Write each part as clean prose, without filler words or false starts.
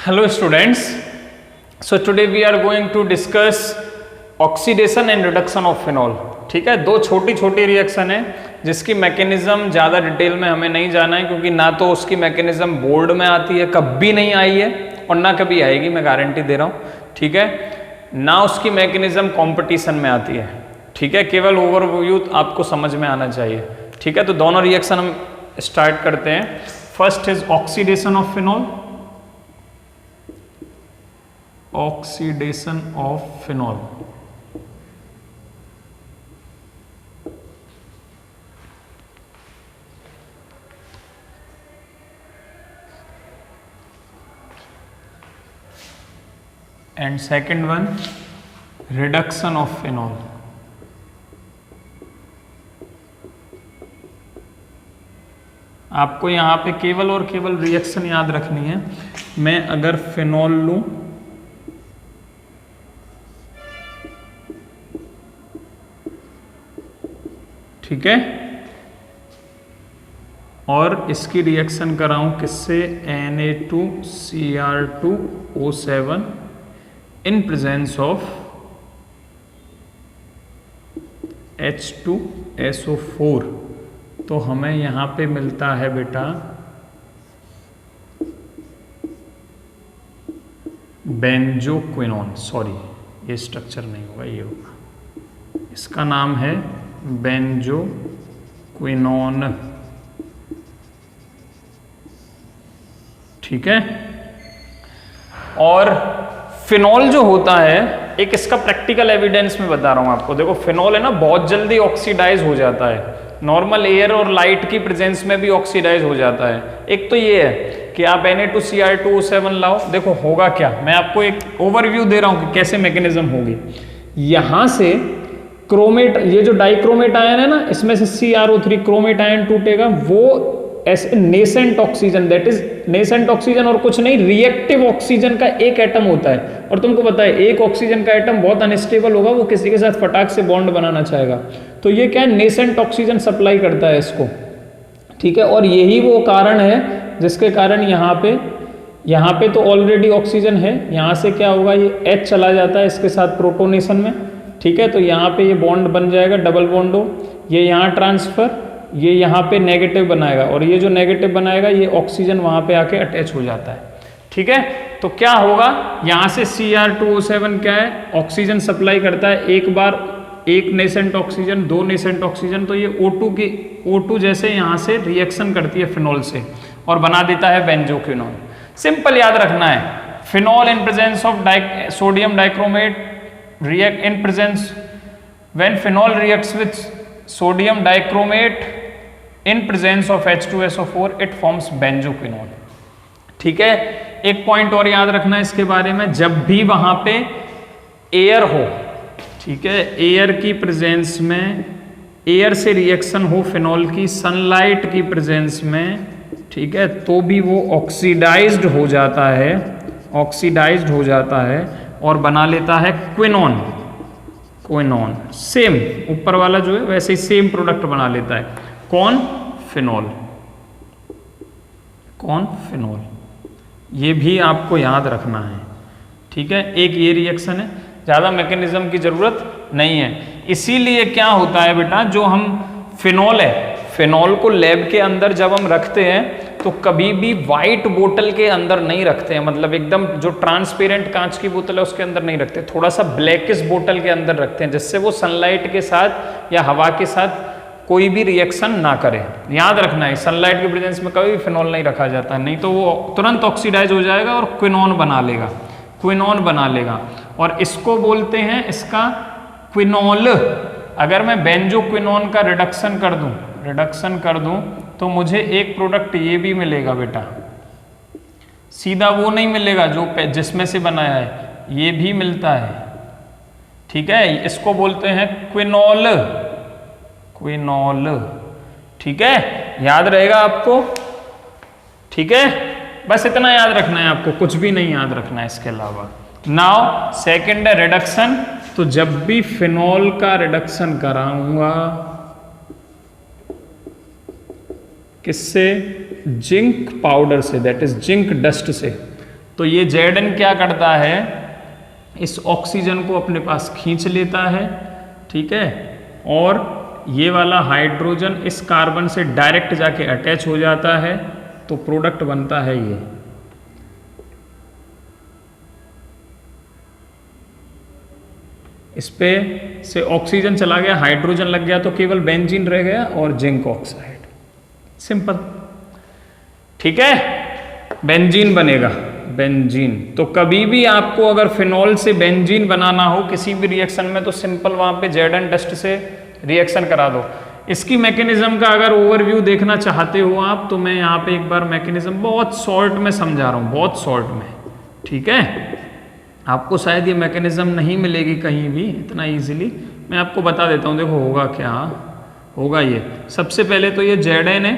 Hello students, so today we are going to discuss oxidation and reduction of phenol. ठीक है, दो छोटी छोटी रिएक्शन है जिसकी मैकेनिज्म ज़्यादा डिटेल में हमें नहीं जाना है क्योंकि ना तो उसकी मैकेनिज्म बोर्ड में आती है, कभी नहीं आई है और ना कभी आएगी, मैं गारंटी दे रहा हूँ। ठीक है, ना उसकी मैकेनिज्म कंपटीशन में आती है। ठीक है, केवल ओवरव्यू आपको समझ में आना चाहिए। ठीक है, तो दोनों रिएक्शन हम स्टार्ट करते हैं। First is oxidation of phenol, oxidation of phenol. And second one reduction of phenol. आपको यहां पे केवल और केवल रिएक्शन याद रखनी है। मैं अगर फिनॉल लूं, ठीक है, और इसकी रिएक्शन कराऊं किससे, Na2Cr2O7 in presence of H2SO4, तो हमें यहां पे मिलता है बेटा बेंजोक्विनोन। सॉरी, ये स्ट्रक्चर नहीं होगा, ये होगा, इसका नाम है बेंजोक्विनोन। ठीक है, और फिनॉल जो होता है, एक इसका प्रैक्टिकल एविडेंस में बता रहा हूं आपको। देखो फिनॉल है ना, बहुत जल्दी ऑक्सीडाइज हो जाता है, नॉर्मल एयर और लाइट की प्रेजेंस में भी ऑक्सीडाइज हो जाता है। एक तो ये है कि आप Na2Cr2O7 लाओ, देखो होगा क्या, मैं आपको एक ओवरव्यू दे रहा हूं कि कैसे मैकेनिज्म होगी। यहां से क्रोमेट, ये जो डाइक्रोमेट आयन है ना, इसमें से CrO3 क्रोमेट आयन टूटेगा, वो ऐसे nascent oxygen, that is nascent oxygen और कुछ नहीं, रिएक्टिव ऑक्सीजन का एक एटम होता है। और तुमको पता है एक ऑक्सीजन का एटम बहुत अनस्टेबल होगा, वो किसी के साथ फटाक से बॉन्ड बनाना चाहेगा। तो ये क्या है, नेसेंट ऑक्सीजन सप्लाई करता है इसको। ठीक है, और यही वो कारण है जिसके कारण यहाँ पे तो ऑलरेडी ऑक्सीजन है, यहाँ से क्या होगा, ये H चला जाता है इसके साथ प्रोटोनेशन में। ठीक है, तो यहाँ पे ये बॉन्ड बन जाएगा, डबल बॉन्ड हो, ये यहाँ ट्रांसफर, ये यहाँ पे नेगेटिव बनाएगा, और ये जो नेगेटिव बनाएगा ये ऑक्सीजन वहाँ पे आके अटैच हो जाता है। ठीक है, तो क्या होगा, यहाँ से Cr2O7 क्या है, ऑक्सीजन सप्लाई करता है, एक बार एक नेसेंट ऑक्सीजन, दो नेसेंट ऑक्सीजन, तो ये O2 जैसे यहाँ से रिएक्शन करती है फिनॉल से और बना देता है बेंजोक्विनोन। सिंपल याद रखना है, phenol in presence of sodium dichromate react in presence when phenol reacts with sodium dichromate in presence of H2SO4 it forms benzoquinone। ठीक है, एक पॉइंट और याद रखना है इसके बारे में, जब भी वहां पे एयर हो, ठीक है, एयर की प्रेजेंस में, एयर से रिएक्शन हो फिनॉल की सनलाइट की प्रेजेंस में, ठीक है, तो भी वो ऑक्सीडाइज्ड हो जाता है, ऑक्सीडाइज्ड हो जाता है और बना लेता है क्विनोन। सेम ऊपर वाला जो है वैसे ही सेम प्रोडक्ट बना लेता है, कौन, फिनॉल। ये भी आपको याद रखना है। ठीक है, एक ये रिएक्शन है, ज़्यादा मैकेनिज्म की जरूरत नहीं है। इसीलिए क्या होता है बेटा, जो हम फिनॉल है, फिनॉल को लैब के अंदर जब हम रखते हैं तो कभी भी वाइट बोतल के अंदर नहीं रखते हैं, मतलब एकदम जो ट्रांसपेरेंट कांच की बोतल है उसके अंदर नहीं रखते, थोड़ा सा ब्लैकिश बोतल के अंदर रखते हैं, जिससे वो सनलाइट के साथ या हवा के साथ कोई भी रिएक्शन ना करे। याद रखना है, सनलाइट के प्रेजेंस में कभी भी फिनॉल नहीं रखा जाता, नहीं तो वो तुरंत ऑक्सीडाइज हो जाएगा और क्विनोन बना लेगा। और इसको बोलते हैं, इसका क्विनोल। अगर मैं बेंजोक्विनोन का रिडक्शन कर दूं तो मुझे एक प्रोडक्ट ये भी मिलेगा बेटा, सीधा वो नहीं मिलेगा जो जिसमें से बनाया है, ये भी मिलता है। ठीक है, इसको बोलते हैं क्विनोल। ठीक है, याद रहेगा आपको। ठीक है, बस इतना याद रखना है आपको, कुछ भी नहीं याद रखना है इसके अलावा। नाउ सेकेंड है रिडक्शन। तो जब भी फिनॉल का रिडक्शन कराऊंगा किससे, जिंक पाउडर से, दैट इज जिंक डस्ट से, तो ये Zn क्या करता है, इस ऑक्सीजन को अपने पास खींच लेता है, ठीक है, और ये वाला हाइड्रोजन इस कार्बन से डायरेक्ट जाके अटैच हो जाता है, तो प्रोडक्ट बनता है ये। इस पे से ऑक्सीजन चला गया, हाइड्रोजन लग गया, तो केवल बेंजीन रह गया और जिंक ऑक्साइड। सिंपल, ठीक है, बेंजीन बनेगा, बेंजीन। तो कभी भी आपको अगर फिनॉल से बेंजीन बनाना हो किसी भी रिएक्शन में, तो सिंपल वहां पे Zn टेस्ट से रिएक्शन करा दो। इसकी मैकेनिज्म का अगर ओवरव्यू देखना चाहते हो आप, तो मैं यहाँ पे एक बार मैकेनिज्म बहुत शॉर्ट में समझा रहा हूँ, बहुत शॉर्ट में, ठीक है। आपको शायद ये मैकेनिज्म नहीं मिलेगी कहीं भी इतना इजीली, मैं आपको बता देता हूँ। देखो होगा क्या, होगा ये, सबसे पहले तो ये Zn है,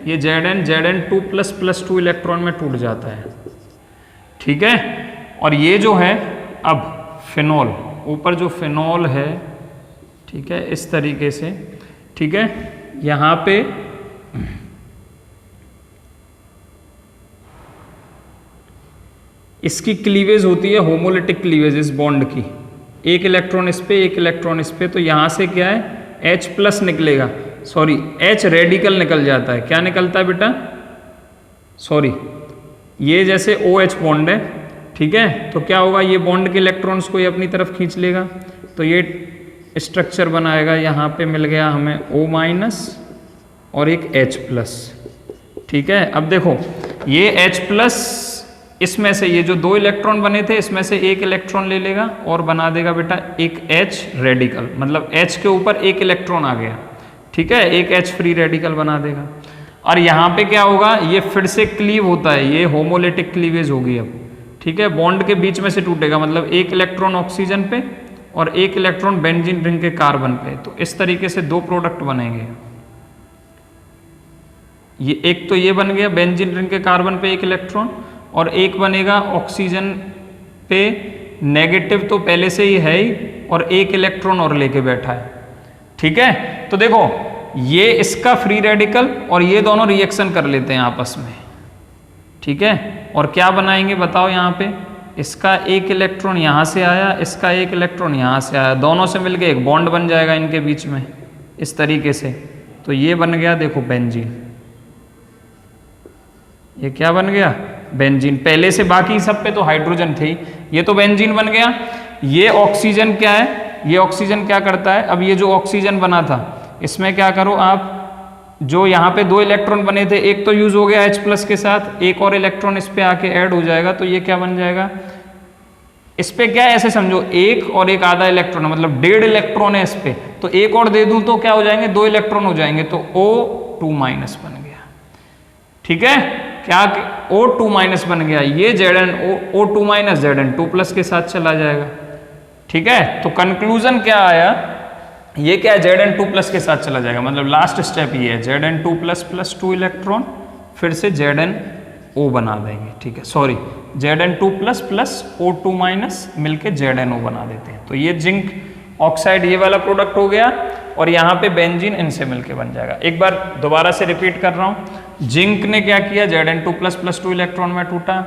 ये Zn 2++2 इलेक्ट्रॉन में टूट जाता है, ठीक है। और ये जो है अब फिनॉल, ऊपर जो फिनॉल है, ठीक है, इस तरीके से, ठीक है, यहाँ पे इसकी क्लीवेज होती है, होमोलिटिक क्लीवेज इस बॉन्ड की, एक इलेक्ट्रॉन इस पे, एक इलेक्ट्रॉन इस पे, तो यहाँ से क्या है H+ निकलेगा, सॉरी H रेडिकल निकल जाता है। क्या निकलता है बेटा, सॉरी, ये जैसे OH बॉन्ड है, ठीक है, तो क्या होगा, ये बॉन्ड के इलेक्ट्रॉन्स को ये अपनी तरफ खींच लेगा, तो ये स्ट्रक्चर बनाएगा, यहाँ पे मिल गया हमें O- और एक H+, ठीक है। अब देखो ये H+, इसमें से ये जो 2 इलेक्ट्रॉन बने थे, इसमें से एक इलेक्ट्रॉन ले लेगा और बना देगा बेटा एक H रेडिकल, मतलब H के ऊपर एक इलेक्ट्रॉन आ गया, ठीक है, एक H फ्री रेडिकल बना देगा। और यहाँ पे क्या होगा, ये फिर से क्लीव होता है, ये होमोलिटिक क्लीवेज होगी अब, ठीक है, बॉन्ड के बीच में से टूटेगा, मतलब एक इलेक्ट्रॉन ऑक्सीजन पे और एक इलेक्ट्रॉन बेंजीन रिंग के कार्बन पे, तो इस तरीके से 2 प्रोडक्ट बनेंगे। ये एक तो ये बन गया बेंजीन रिंग के कार्बन पे एक इलेक्ट्रॉन, और एक बनेगा ऑक्सीजन पे नेगेटिव तो पहले से ही है ही, और एक इलेक्ट्रॉन और लेके बैठा है, ठीक है। तो देखो ये इसका फ्री रेडिकल और ये दोनों रिएक्शन कर लेते हैं आपस में, ठीक है, और क्या बनाएंगे बताओ, यहाँ पे इसका एक इलेक्ट्रॉन यहाँ से आया, इसका एक इलेक्ट्रॉन यहाँ से आया, दोनों से मिलके एक बॉन्ड बन जाएगा इनके बीच में इस तरीके से, तो ये बन गया देखो बेंजीन, ये क्या बन गया, बेंजीन। पहले से बाकी सब पे तो हाइड्रोजन थे, ये तो बेंजीन बन गया। ये ऑक्सीजन क्या है, ये ऑक्सीजन क्या करता है, अब ये जो ऑक्सीजन बना था इसमें क्या करो आप, जो यहाँ पे 2 इलेक्ट्रॉन बने थे, एक तो यूज हो गया H+ के साथ, एक और इलेक्ट्रॉन इस पे आके ऐड हो जाएगा, तो ये क्या बन जाएगा, इस पे क्या ऐसे समझो, एक और एक आधा इलेक्ट्रॉन है, मतलब 1.5 इलेक्ट्रॉन है इस पे, तो एक और दे दूं तो क्या हो जाएंगे, 2 इलेक्ट्रॉन हो जाएंगे, तो O2- बन गया, ठीक है, क्या O2- बन गया, ये Zn O2- Zn 2+ के साथ चला जाएगा, ठीक है। तो कंक्लूजन क्या आया, ये क्या है, Zn 2+ के साथ चला जाएगा, मतलब लास्ट स्टेप ये है, Zn 2+ 2 इलेक्ट्रॉन, फिर से ZnO बना देंगे, ठीक है, सॉरी Zn 2+ O2- मिलके ZnO बना देते हैं, तो ये जिंक ऑक्साइड ये वाला प्रोडक्ट हो गया, और यहाँ पे बेंजीन इनसे मिलके बन जाएगा। एक बार दोबारा से रिपीट कर रहा हूँ, जिंक ने क्या किया, Zn 2+ 2 इलेक्ट्रॉन में टूटा,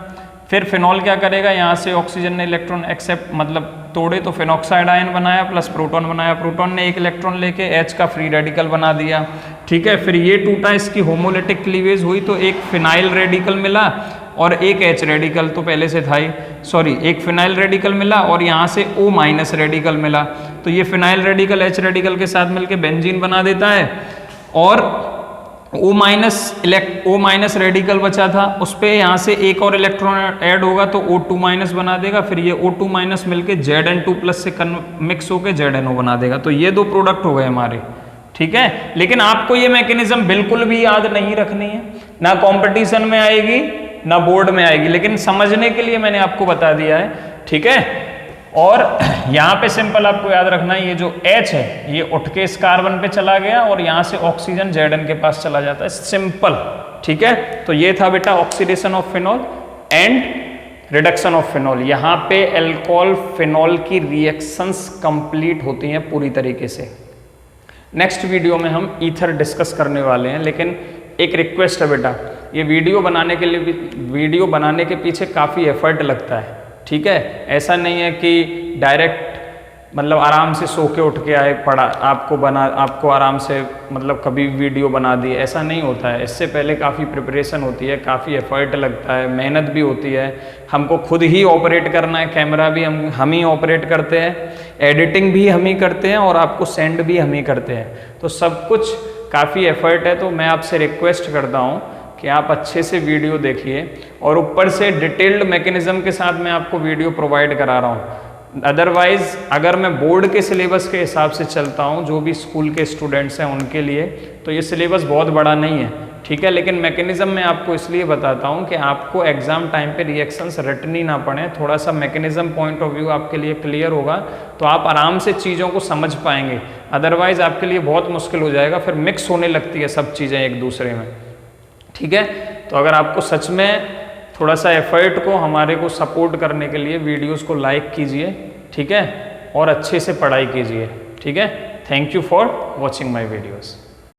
फिर फिनॉल क्या करेगा, यहाँ से ऑक्सीजन ने इलेक्ट्रॉन एक्सेप्ट मतलब तोड़े, तो फिनॉक्साइड आयन बनाया प्लस प्रोटॉन बनाया, प्रोटॉन ने एक इलेक्ट्रॉन लेके H का फ्री रेडिकल बना दिया, ठीक है। फिर ये टूटा, इसकी होमोलिटिक क्लीवेज हुई, तो एक फिनाइल रेडिकल मिला और एक H रेडिकल तो पहले से था ही, सॉरी एक फिनाइल रेडिकल मिला और यहाँ से O- रेडिकल मिला, तो ये फिनाइल रेडिकल H रेडिकल के साथ मिलके बेंजीन बना देता है, और O- रेडिकल बचा था, उस पर यहाँ से एक और इलेक्ट्रॉन ऐड होगा तो O2- बना देगा, फिर ये O2- मिलके Zn 2+ से मिक्स होकर ZnO बना देगा, तो ये 2 प्रोडक्ट हो गए हमारे, ठीक है। लेकिन आपको ये मैकेनिज्म बिल्कुल भी याद नहीं रखनी है, ना कंपटीशन में आएगी ना बोर्ड में आएगी, लेकिन समझने के लिए मैंने आपको बता दिया है, ठीक है। और यहाँ पे सिंपल आपको याद रखना है, ये जो H है ये उठ के इस कार्बन पे चला गया और यहाँ से ऑक्सीजन Zn के पास चला जाता है, सिंपल, ठीक है। तो ये था बेटा oxidation of phenol and reduction of phenol. यहाँ पे अल्कोहल फिनॉल की रिएक्शंस कंप्लीट होती हैं पूरी तरीके से। नेक्स्ट वीडियो में हम ईथर डिस्कस करने वाले हैं, लेकिन एक रिक्वेस्ट है बेटा, ये वीडियो बनाने के पीछे काफ़ी एफर्ट लगता है, ठीक है। ऐसा नहीं है कि डायरेक्ट मतलब आराम से सो के उठ के आए पढ़ा आपको आराम से मतलब कभी वीडियो बना दी, ऐसा नहीं होता है। इससे पहले काफ़ी प्रिपरेशन होती है, काफ़ी एफर्ट लगता है, मेहनत भी होती है। हमको खुद ही ऑपरेट करना है, कैमरा भी हम ही ऑपरेट करते हैं, एडिटिंग भी हम ही करते हैं और आपको सेंड भी हम ही करते हैं। तो सब कुछ काफ़ी एफर्ट है। तो मैं आपसे रिक्वेस्ट करता हूँ कि आप अच्छे से वीडियो देखिए और ऊपर से डिटेल्ड मैकेनिज्म के साथ मैं आपको वीडियो प्रोवाइड करा रहा हूँ। अदरवाइज़ अगर मैं बोर्ड के सिलेबस के हिसाब से चलता हूँ, जो भी स्कूल के स्टूडेंट्स हैं उनके लिए, तो ये सिलेबस बहुत बड़ा नहीं है, ठीक है। लेकिन मैकेनिज्म मैं आपको इसलिए बताता हूँ कि आपको एग्जाम टाइम पे रिएक्शंस रटनी ना पड़े, थोड़ा सा मैकेनिज्म पॉइंट ऑफ व्यू आपके लिए क्लियर होगा तो आप आराम से चीज़ों को समझ पाएंगे। अदरवाइज़ आपके लिए बहुत मुश्किल हो जाएगा, फिर मिक्स होने लगती है सब चीज़ें एक दूसरे में, ठीक है। तो अगर आपको सच में थोड़ा सा एफर्ट को हमारे को सपोर्ट करने के लिए वीडियोस को लाइक कीजिए, ठीक है, और अच्छे से पढ़ाई कीजिए, ठीक है। Thank you for watching my videos.